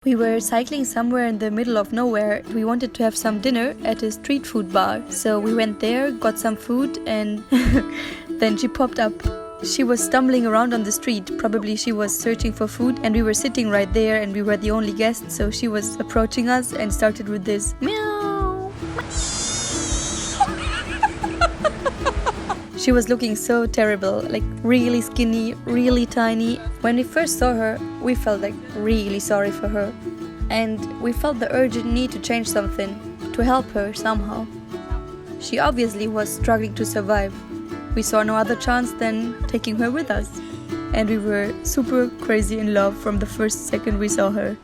We were cycling somewhere in the middle of nowhere. We wanted to have some dinner at a street food bar. So we went there, got some food, and then she popped up. She was stumbling around on the street. Probably she was searching for food, and we were sitting right there and we were the only guests. So she was approaching us and started with this meow. She was looking so terrible, like really skinny, really tiny. When we first saw her, we felt like really sorry for her. And we felt the urgent need to change something, to help her somehow. She obviously was struggling to survive. We saw no other chance than taking her with us. And we were super crazy in love from the first second we saw her.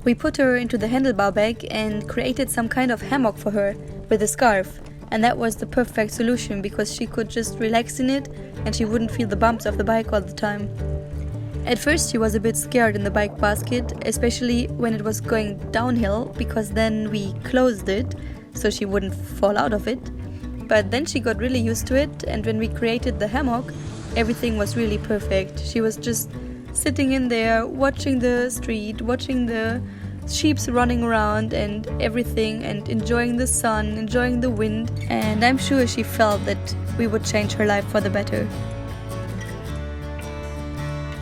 We put her into the handlebar bag and created some kind of hammock for her with a scarf. And that was the perfect solution because she could just relax in it and she wouldn't feel the bumps of the bike all the time. At first she was a bit scared in the bike basket, especially when it was going downhill, because then we closed it so she wouldn't fall out of it. But then she got really used to it, and when we created the hammock, everything was really perfect. She was just sitting in there, watching the street, watching the sheeps running around and everything, and enjoying the sun, enjoying the wind, and I'm sure she felt that we would change her life for the better.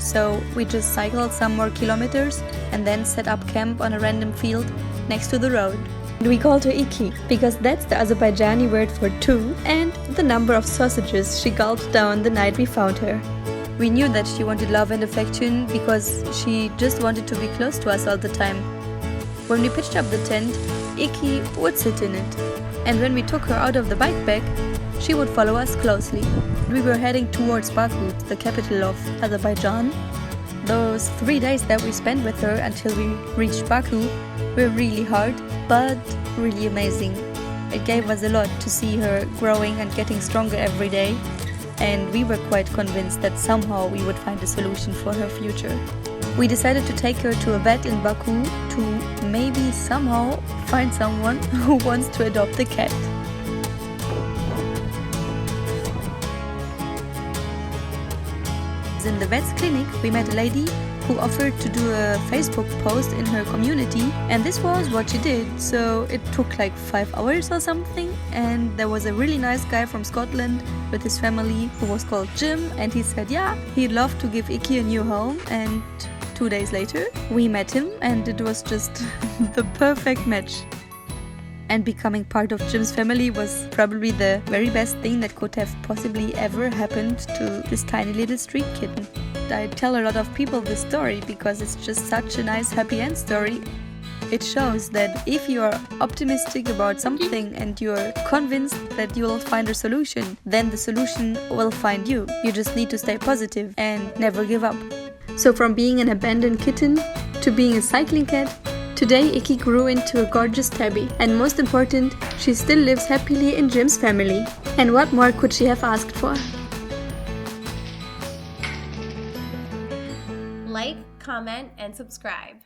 So we just cycled some more kilometers and then set up camp on a random field next to the road. We called her Icky because that's the Azerbaijani word for two and the number of sausages she gulped down the night we found her. We knew that she wanted love and affection because she just wanted to be close to us all the time. When we pitched up the tent, Icky would sit in it, and when we took her out of the bike pack, she would follow us closely. We were heading towards Baku, the capital of Azerbaijan. Those 3 days that we spent with her until we reached Baku were really hard, but really amazing. It gave us a lot to see her growing and getting stronger every day, and we were quite convinced that somehow we would find a solution for her future. We decided to take her to a vet in Baku to maybe somehow find someone who wants to adopt the cat. In the vet's clinic, we met a lady who offered to do a Facebook post in her community, and this was what she did. So it took like 5 hours or something, and there was a really nice guy from Scotland with his family who was called Jim, and he said yeah, he'd love to give Icky a new home. And 2 days later we met him, and it was just the perfect match. And becoming part of Jim's family was probably the very best thing that could have possibly ever happened to this tiny little street kitten. I tell a lot of people this story because it's just such a nice happy end story. It shows that if you are optimistic about something and you're convinced that you will find a solution, then the solution will find you. You just need to stay positive and never give up. So from being an abandoned kitten to being a cycling cat, today Icky grew into a gorgeous tabby, and most important, she still lives happily in Jim's family. And what more could she have asked for? Like, comment, and subscribe.